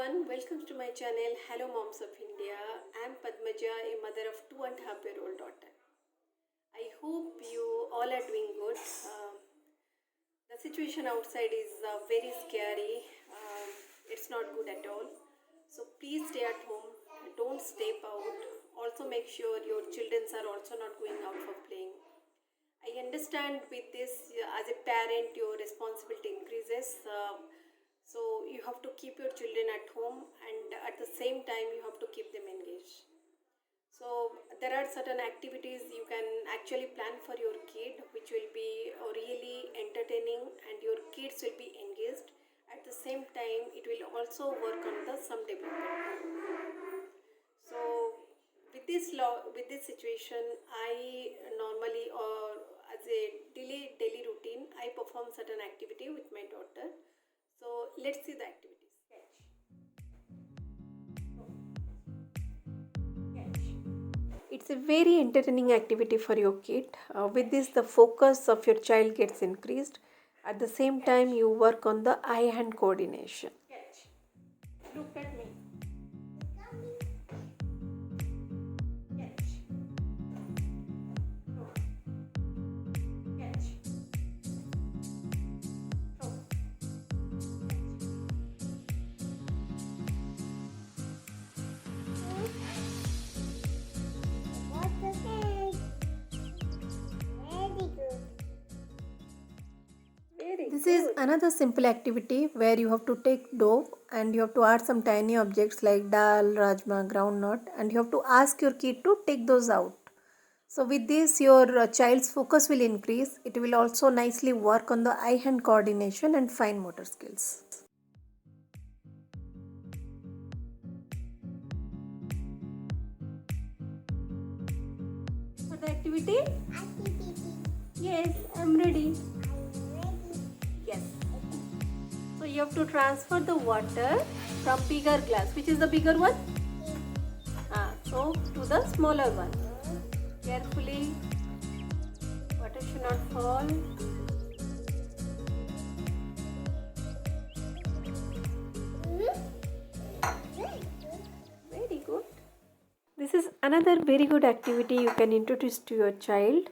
everyone, welcome to my channel Hello Moms of India. I am Padmaja, a mother of 2.5-year-old daughter. I hope you all are doing good. The situation outside is very scary. It's not good at all. So please stay at home. Don't step out. Also make sure your children are also not going out for playing. I understand with this, as a parent, your responsibility increases. So you have to keep your children at home, and at the same time, you have to keep them engaged. So there are certain activities you can actually plan for your kid, which will be really entertaining, and your kids will be engaged. At the same time, it will also work on the some development. So with this situation, I normally, or as a daily routine, I perform certain activity with my daughter. So let's see the activities. It's a very entertaining activity for your kid. With this, the focus of your child gets increased. At the same time, you work on the eye-hand coordination. Catch. Look at me. Catch. Throw. Catch. Throw. This is another simple activity where you have to take dough and you have to add some tiny objects like dal, rajma, groundnut, and you have to ask your kid to take those out. So with this, your child's focus will increase. It will also nicely work on the eye-hand coordination and fine motor skills. For the activity? Yes, I'm ready. Yes. So you have to transfer the water from bigger glass. Which is the bigger one? So to the smaller one. Carefully. Water should not fall. Very good. This is another very good activity you can introduce to your child.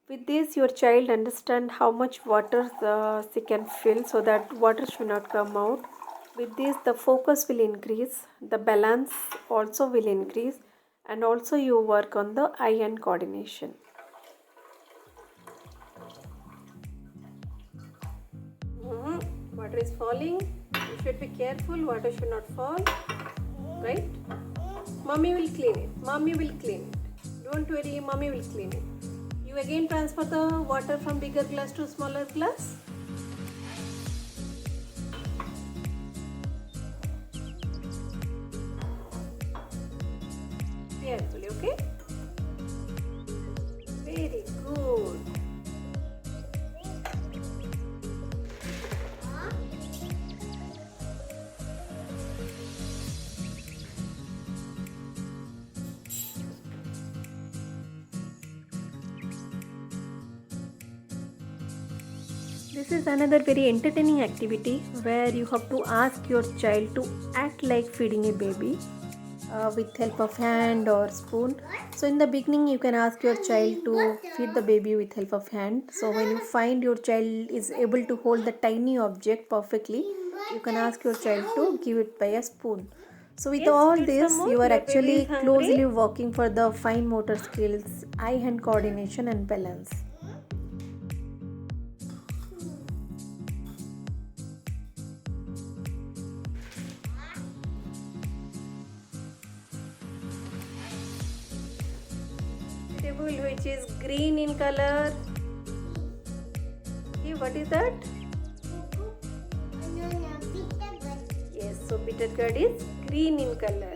With this, your child understand how much water she can fill, so that water should not come out. With this, the focus will increase, the balance also will increase, and also you work on the eye-hand coordination. Water is falling. You should be careful. Water should not fall. Right? Mommy will clean it. Mommy will clean it. Don't worry, mommy will clean it. You again transfer the water from bigger glass to smaller glass. Carefully, okay? Very good. This is another very entertaining activity where you have to ask your child to act like feeding a baby with help of hand or spoon. So in the beginning, you can ask your child to feed the baby with help of hand. So when you find your child is able to hold the tiny object perfectly, you can ask your child to give it by a spoon. So with all this, you are actually closely working for the fine motor skills, eye-hand coordination and balance. Vegetable which is green in color. Okay, what is that? Yes, so bitter gourd is green in color.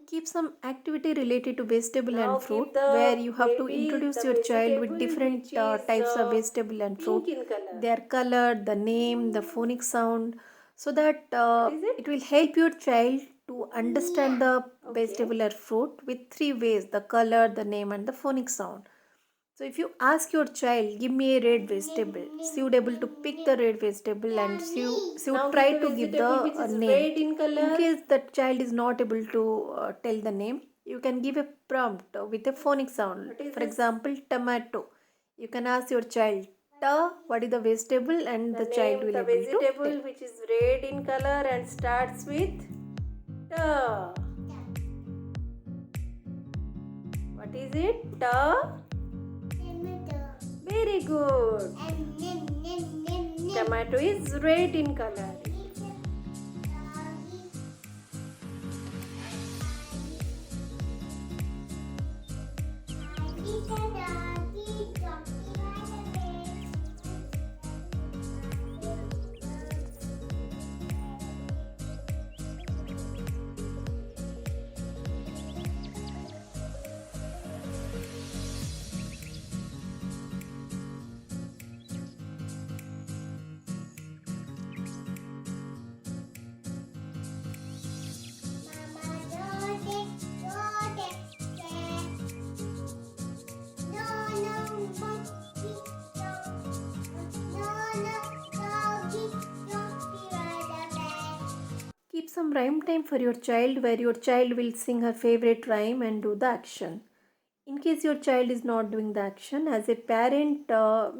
Keep some activity related to vegetable and fruit where you have to introduce your child with different types of vegetable and fruit. Their color, the name, the phonic sound, so that it will help your child to understand the vegetable or fruit with three ways: the color, the name and the phonic sound. So if you ask your child, give me a red vegetable, she would able to pick the red vegetable and she would try to give the name. In case that child is not able to tell the name, you can give a prompt with a phonic sound. For example, tomato. You can ask your child, ta, what is the vegetable, and the child will able to tell. The vegetable which is red in color and starts with ta. What is it? Ta. Very good. Tomato is red in color. Keep some rhyme time for your child where your child will sing her favorite rhyme and do the action. In case your child is not doing the action, as a parent,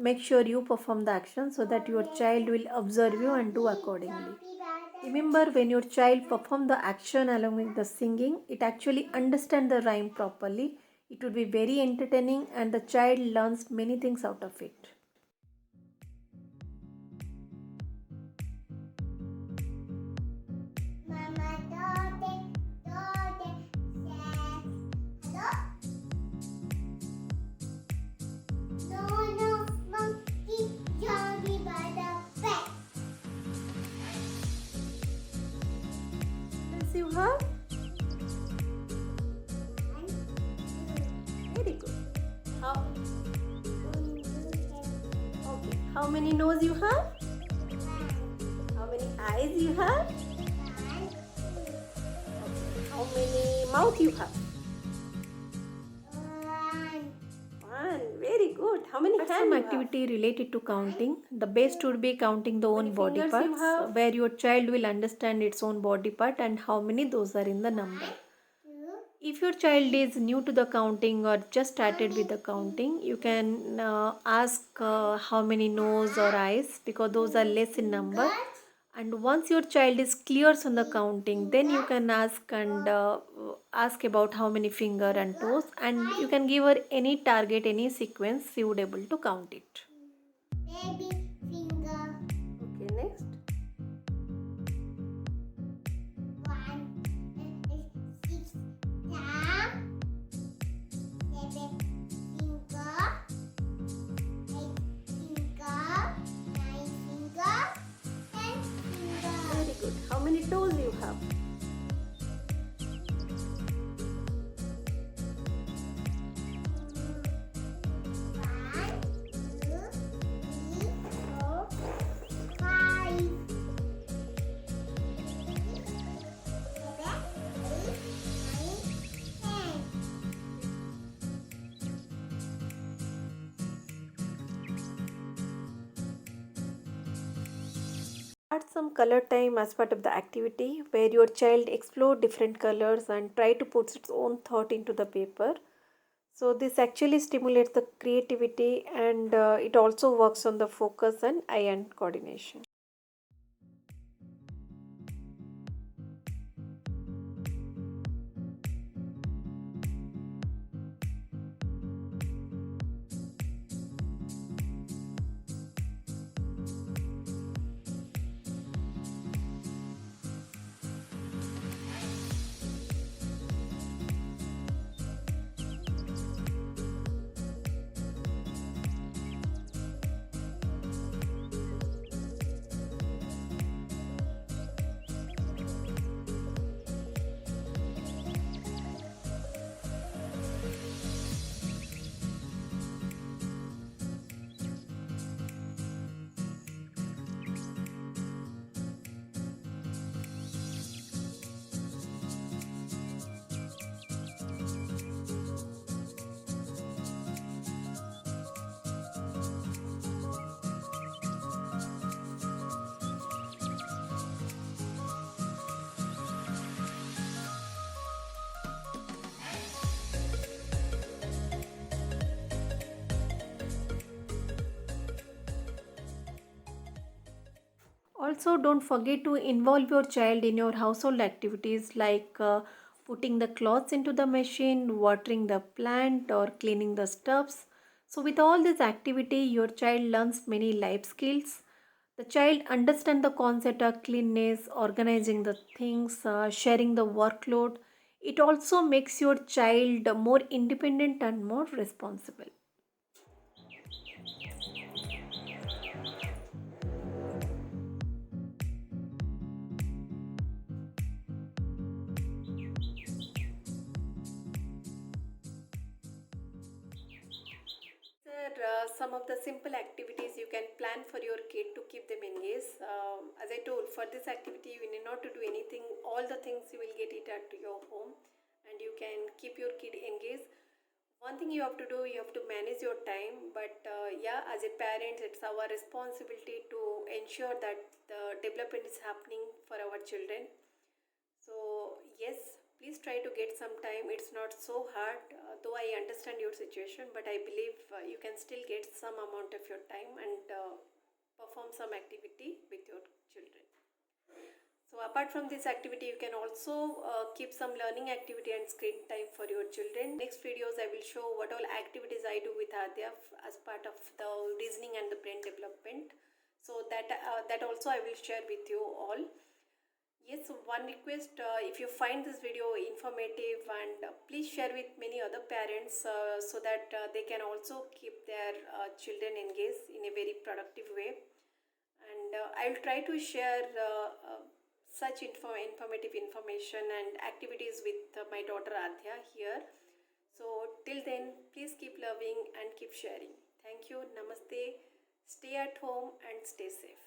make sure you perform the action so that your child will observe you and do accordingly. Remember, when your child perform the action along with the singing, it actually understands the rhyme properly. It would be very entertaining and the child learns many things out of it. You have? Very good. Okay. How many nose you have? How many eyes you have? Okay. How many mouth you have? One. Very good. How many hands? Some activity related to counting. The best would be counting the own body parts, where your child will understand its own body part and how many those are in the number. If your child is new to the counting or just started with the counting, you can ask how many nose or eyes, because those are less in number. And once your child is clear on the counting, then you can ask about how many finger and toes, and you can give her any target, any sequence, she would able to count it. Baby finger. Okay, next. How many toes you have? Add some color time as part of the activity, where your child explore different colors and try to put its own thought into the paper. So this actually stimulates the creativity, and it also works on the focus and eye-hand coordination. Also, don't forget to involve your child in your household activities like putting the clothes into the machine, watering the plant, or cleaning the stuffs. So, with all this activity, your child learns many life skills. The child understands the concept of cleanness, organizing the things, sharing the workload. It also makes your child more independent and more responsible. Sir, some of the simple activities you can plan for your kid to keep them engaged. As I told, for this activity, you need not to do anything. All the things you will get it at your home, and you can keep your kid engaged. One thing you have to do, you have to manage your time. But yeah, as a parent, it's our responsibility to ensure that the development is happening for our children. So, yes, please try to get some time. It's not so hard, though I understand your situation, but I believe you can still get some amount of your time and perform some activity with your children. So, apart from this activity, you can also keep some learning activity and screen time for your children. Next videos, I will show what all activities I do with Adya as part of the reasoning and the brain development. So that also I will share with you all. Yes, so one request, if you find this video informative, and please share with many other parents so that they can also keep their children engaged in a very productive way. And I'll try to share such informative information and activities with my daughter Adhya here. So till then, please keep loving and keep sharing. Thank you. Namaste. Stay at home and stay safe.